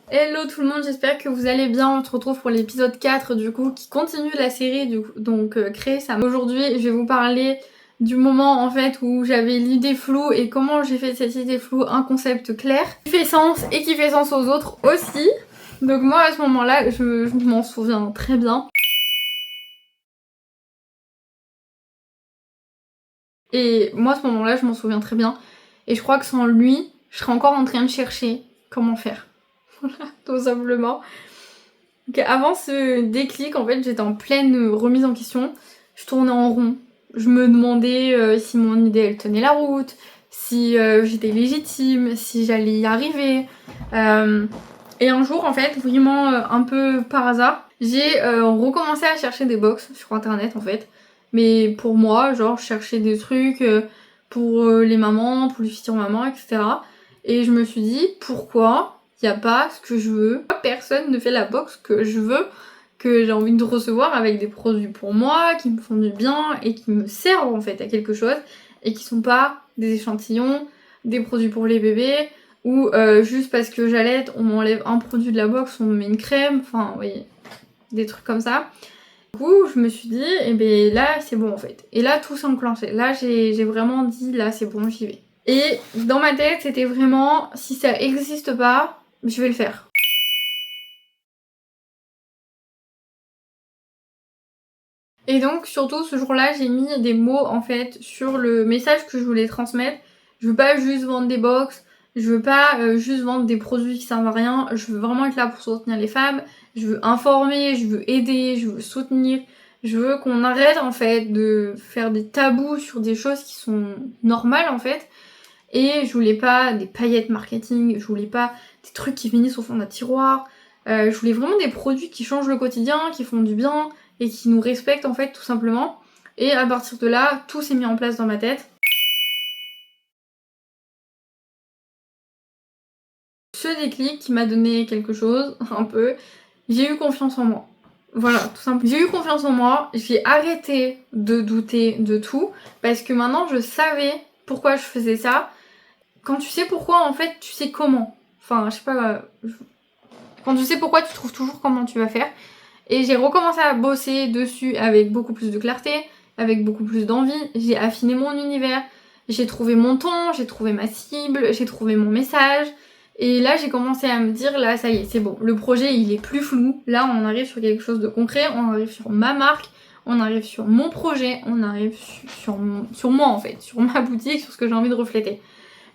Hello tout le monde, j'espère que vous allez bien. On se retrouve pour l'épisode 4 du coup qui continue la série donc créer ça. Aujourd'hui je vais vous parler du moment en fait où j'avais l'idée floue et comment j'ai fait de cette idée floue un concept clair qui fait sens et qui fait sens aux autres aussi. Donc moi à ce moment-là je m'en souviens très bien. Et moi à ce moment-là je m'en souviens très bien. Et je crois que sans lui, je serais encore en train de chercher comment faire. Voilà, tout simplement. Donc avant ce déclic, en fait, j'étais en pleine remise en question. Je tournais en rond. Je me demandais si mon idée elle tenait la route, si j'étais légitime, si j'allais y arriver. Et un jour, en fait, vraiment un peu par hasard, j'ai recommencé à chercher des box sur internet en fait. Mais pour moi, genre, je cherchais des trucs pour les mamans, pour les futures mamans, etc. Et je me suis dit, pourquoi il n'y a pas ce que je veux? Personne ne fait la box que je veux, que j'ai envie de recevoir avec des produits pour moi, qui me font du bien et qui me servent en fait à quelque chose et qui sont pas des échantillons, des produits pour les bébés ou juste parce que j'allaite, on m'enlève un produit de la box, on me met une crème, enfin oui, des trucs comme ça. Du coup, je me suis dit, eh ben là c'est bon en fait. Et là tout s'est enclenché. Là j'ai vraiment dit, là c'est bon, j'y vais. Et dans ma tête, c'était vraiment, si ça existe pas, je vais le faire. Et donc surtout ce jour-là, j'ai mis des mots en fait sur le message que je voulais transmettre. Je veux pas juste vendre des box, je veux pas juste vendre des produits qui servent à rien, je veux vraiment être là pour soutenir les femmes, je veux informer, je veux aider, je veux soutenir, je veux qu'on arrête en fait de faire des tabous sur des choses qui sont normales en fait. Et je voulais pas des paillettes marketing, je voulais pas des trucs qui finissent au fond d'un tiroir. Je voulais vraiment des produits qui changent le quotidien, qui font du bien et qui nous respectent en fait tout simplement. Et à partir de là, tout s'est mis en place dans ma tête. Ce déclic qui m'a donné quelque chose, un peu, j'ai eu confiance en moi. Voilà, tout simplement. J'ai eu confiance en moi, j'ai arrêté de douter de tout, parce que maintenant je savais pourquoi je faisais ça. Quand tu sais pourquoi, en fait, tu sais comment. Enfin, je sais pas. Quand tu sais pourquoi, tu trouves toujours comment tu vas faire. Et j'ai recommencé à bosser dessus avec beaucoup plus de clarté, avec beaucoup plus d'envie. J'ai affiné mon univers, j'ai trouvé mon ton, j'ai trouvé ma cible, j'ai trouvé mon message. Et là, j'ai commencé à me dire, là, ça y est, c'est bon. Le projet, il est plus flou. Là, on arrive sur quelque chose de concret, on arrive sur ma marque, on arrive sur mon projet, on arrive sur moi, en fait, sur ma boutique, sur ce que j'ai envie de refléter.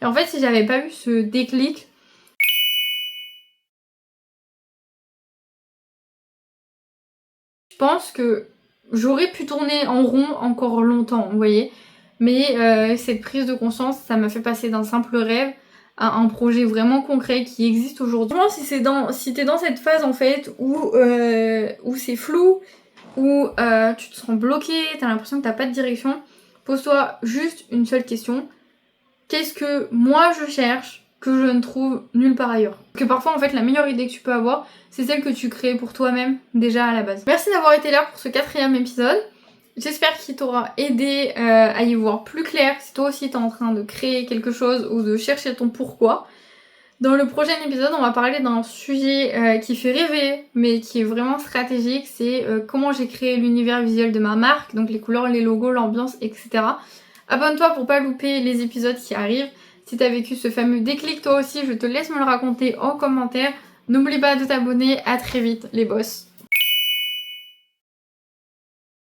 Et en fait, si j'avais pas eu ce déclic, je pense que j'aurais pu tourner en rond encore longtemps, vous voyez. Mais cette prise de conscience, ça m'a fait passer d'un simple rêve à un projet vraiment concret qui existe aujourd'hui. Franchement, si t'es dans cette phase en fait où c'est flou, où tu te sens bloqué, t'as l'impression que t'as pas de direction, pose-toi juste une seule question. Qu'est-ce que moi je cherche que je ne trouve nulle part ailleurs? Que parfois en fait la meilleure idée que tu peux avoir, c'est celle que tu crées pour toi-même déjà à la base. Merci d'avoir été là pour ce 4e épisode. J'espère qu'il t'aura aidé à y voir plus clair si toi aussi t'es en train de créer quelque chose ou de chercher ton pourquoi. Dans le prochain épisode, on va parler d'un sujet qui fait rêver, mais qui est vraiment stratégique, c'est comment j'ai créé l'univers visuel de ma marque, donc les couleurs, les logos, l'ambiance, etc. Abonne-toi pour pas louper les épisodes qui arrivent. Si t'as vécu ce fameux déclic toi aussi, je te laisse me le raconter en commentaire. N'oublie pas de t'abonner, à très vite les boss.